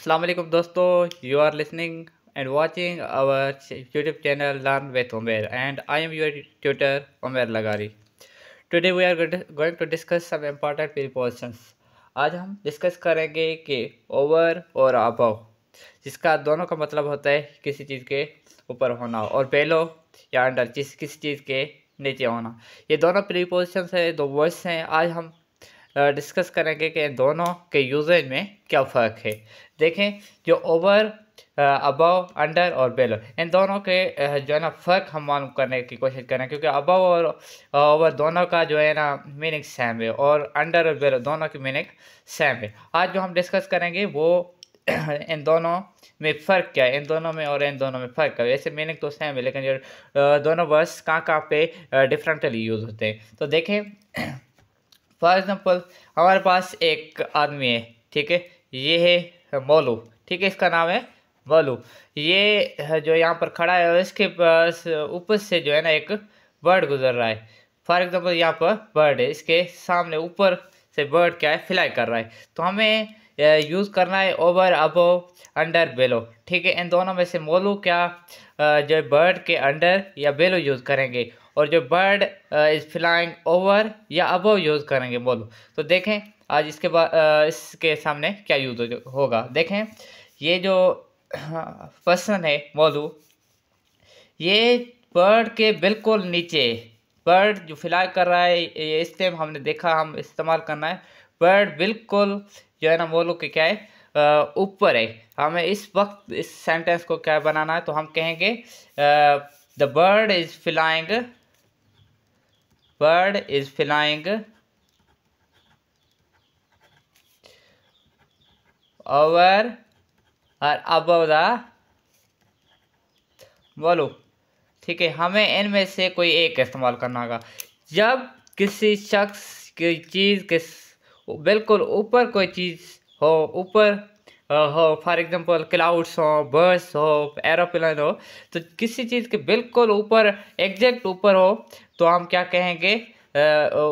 अस्सलाम वालेकुम दोस्तों, you are listening and watching our YouTube channel Learn with Umair, and I am your tutor Umair Lagari. Today we are going to discuss some important prepositions. आज हम discuss करेंगे कि over और above, जिसका दोनों का मतलब होता है किसी चीज़ के ऊपर होना, और बेलो या अंडर किसी चीज़ के नीचे होना। ये दोनों प्रीपोजिशंस है, दो वर्ड्स हैं। आज हम डिस्कस करेंगे कि दोनों के यूजेज में क्या फ़र्क है। देखें, जो ओवर, अबव, अंडर और बेलो, इन दोनों के जो है ना फ़र्क हम मालूम करने की कोशिश करें, क्योंकि अबव और ओवर दोनों का जो है ना मीनिंग सेम है, और अंडर और बेलो दोनों की मीनिंग सेम है। आज जो हम डिस्कस करेंगे वो इन दोनों में फ़र्क क्या है, इन दोनों में और इन दोनों में फ़र्क क्या है। ऐसे मीनिंग तो सेम है, लेकिन जो दोनों वर्ड्स कहाँ पे डिफरेंटली यूज़ होते हैं। तो देखें, फॉर एग्जाम्पल हमारे पास एक आदमी है, ठीक है, ये है मोलू, ठीक है, इसका नाम है मोलू। ये जो यहाँ पर खड़ा है, इसके पास ऊपर से जो है ना एक बर्ड गुजर रहा है। फॉर एग्जाम्पल यहाँ पर बर्ड है, इसके सामने ऊपर से बर्ड क्या है, फ्लाई कर रहा है। तो हमें यूज़ करना है ओवर, अबव, अंडर, बेलो, ठीक है। इन दोनों में से मोलू क्या जो बर्ड के अंडर या बेलो यूज़ करेंगे, और जो बर्ड इज फ्लाइंग ओवर या अबव यूज़ करेंगे मोलू। तो देखें आज इसके बाद इसके सामने क्या यूज़ होगा। देखें, ये जो पर्सन है मोलू, ये बर्ड के बिल्कुल नीचे, बर्ड जो फ्लाई कर रहा है, ये इस टाइम हमने देखा हम इस्तेमाल करना है बर्ड बिल्कुल जो है ना मोलू के क्या है, ऊपर है। हमें इस वक्त इस सेंटेंस को क्या बनाना है, तो हम कहेंगे the bird is flying, bird is flying over or above the Molu, ठीक है। हमें इनमें से कोई एक इस्तेमाल करना होगा। जब किसी शख्स की चीज़ के बिल्कुल ऊपर कोई चीज़ हो, ऊपर हो, फॉर एग्जांपल क्लाउड्स हो, बर्ड्स हो, एरोप्लेन हो, तो किसी चीज़ के बिल्कुल ऊपर, एग्जैक्ट ऊपर हो, तो हम क्या कहेंगे,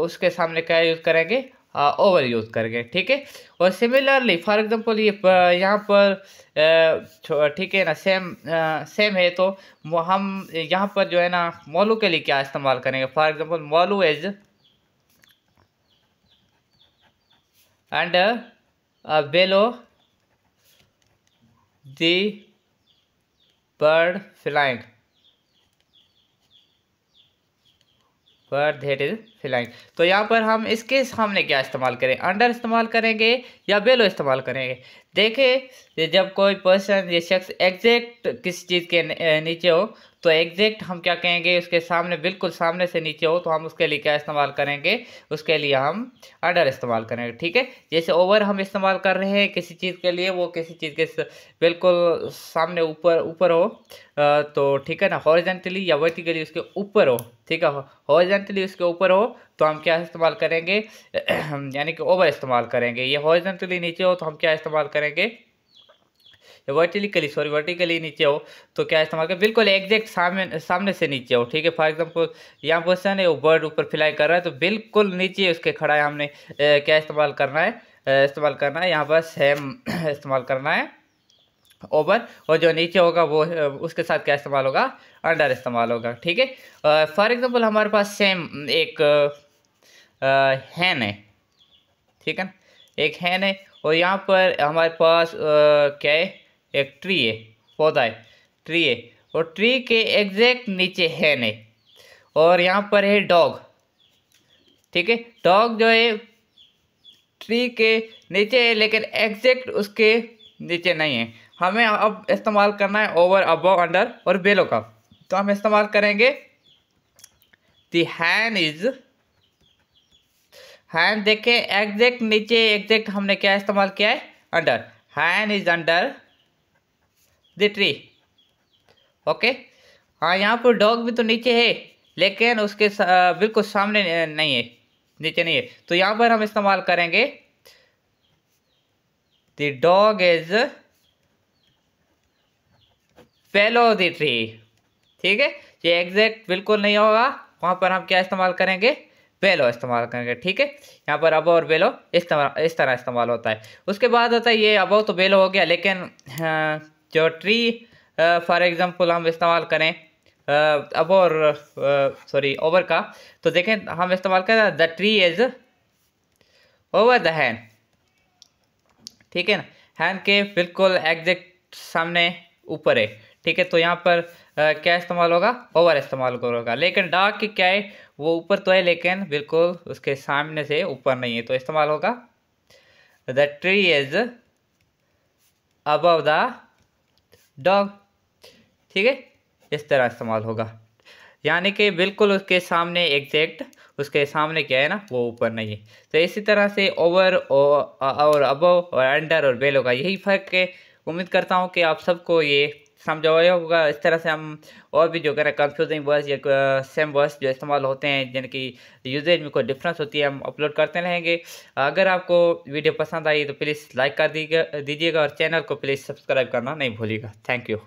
उसके सामने क्या यूज़ करेंगे, ओवर यूज़ करेंगे, ठीक है। और सिमिलरली फॉर एग्जांपल ये यहाँ पर ठीक है ना, सेम है, तो हम यहाँ पर जो है ना मोलू के लिए क्या इस्तेमाल करेंगे। For example Molu is under bellow the bird flying, bird that is flying. तो यहाँ पर हम इसके सामने क्या इस्तेमाल करें, अंडर इस्तेमाल करेंगे या बेलो इस्तेमाल करेंगे। देखिए, जब कोई पर्सन, ये शख्स एग्जैक्ट किसी चीज़ के नीचे हो, तो एग्जैक्ट हम क्या कहेंगे, उसके सामने, बिल्कुल सामने से नीचे हो, तो हम उसके लिए क्या इस्तेमाल करेंगे, उसके लिए हम अंडर इस्तेमाल करेंगे, ठीक है। जैसे ओवर हम इस्तेमाल कर रहे हैं किसी चीज़ के लिए, वो किसी चीज़ के बिल्कुल सामने ऊपर ऊपर हो, तो ठीक है ना, हॉरिजॉन्टली या वर्टिकली उसके ऊपर हो, ठीक है। हॉरिजॉन्टली उसके ऊपर हो तो हम क्या इस्तेमाल करेंगे यानी कि ओवर इस्तेमाल करेंगे। ये हॉरिजॉन्टली नीचे हो तो हम क्या इस्तेमाल करेंगे, वर्टिकली नीचे हो तो क्या इस्तेमाल करें, बिल्कुल एग्जैक्ट सामने से नीचे हो, ठीक है। फॉर एग्जांपल यहाँ पर्सन है, वो बर्ड ऊपर फ्लाई कर रहा है, तो बिल्कुल नीचे उसके खड़ा है, हमने क्या इस्तेमाल करना है, यहाँ पर सेम इस्तेमाल करना है ओवर, और जो नीचे होगा वो उसके साथ क्या इस्तेमाल होगा, अंडर इस्तेमाल होगा, ठीक है। फॉर एग्जांपल हमारे पास सेम एक हैन है, ठीक है ना, एक हैन है, और यहाँ पर हमारे पास क्या है, एक ट्री है, पौधा है, ट्री है, और ट्री के एग्जैक्ट नीचे हैन है, और यहाँ पर है डॉग, ठीक है। डॉग जो है ट्री के नीचे है, लेकिन एग्जैक्ट उसके नीचे नहीं है। हमें अब इस्तेमाल करना है ओवर, अबव, अंडर और बेलो का। तो हम इस्तेमाल करेंगे द हैन इज, हैन देखे एग्जैक्ट नीचे, एग्जैक्ट हमने क्या इस्तेमाल किया है, under, hen is under the tree, okay. हाँ, यहाँ पर डॉग भी तो नीचे है, लेकिन उसके बिल्कुल सामने नहीं है, नीचे नहीं है, तो यहाँ पर हम इस्तेमाल करेंगे the dog is bellow the tree, ठीक है। ये एग्जैक्ट बिल्कुल नहीं होगा, वहाँ पर हम क्या इस्तेमाल करेंगे, बेलो इस्तेमाल करेंगे। ठीक है, यहाँ पर अबो और बेलो इस तरह इस्तेमाल होता है। उसके बाद होता है ये अबो तो बेलो हो गया, लेकिन जो ट्री फॉर एग्जांपल हम इस्तेमाल करें अबो और सॉरी ओवर का, तो देखें हम इस्तेमाल करें the tree is over the hand. ठीक है ना, हैंड के बिल्कुल एग्जैक्ट सामने ऊपर है। ठीक है, तो यहाँ पर क्या इस्तेमाल होगा, ओवर इस्तेमाल होगा। लेकिन डार्क की क्या है, वो ऊपर तो है लेकिन बिल्कुल उसके सामने से ऊपर नहीं है, तो इस्तेमाल होगा the tree is above the dog. ठीक है, इस तरह इस्तेमाल होगा, यानी कि बिल्कुल उसके सामने एग्जैक्ट उसके सामने क्या है ना, वो ऊपर नहीं है। तो इसी तरह से ओवर और अबव और अंडर और बेलो का यही फ़र्क है। उम्मीद करता हूँ कि आप सबको ये समझा हुआ होगा। इस तरह से हम और भी जो करें कंफ्यूजिंग वर्ड्स या सेम वर्ड्स जो इस्तेमाल होते हैं जिनकी यूजेज में कोई डिफरेंस होती है, हम अपलोड करते रहेंगे। अगर आपको वीडियो पसंद आई तो प्लीज़ लाइक कर दीजिएगा और चैनल को प्लीज़ सब्सक्राइब करना नहीं भूलिएगा। Thank you.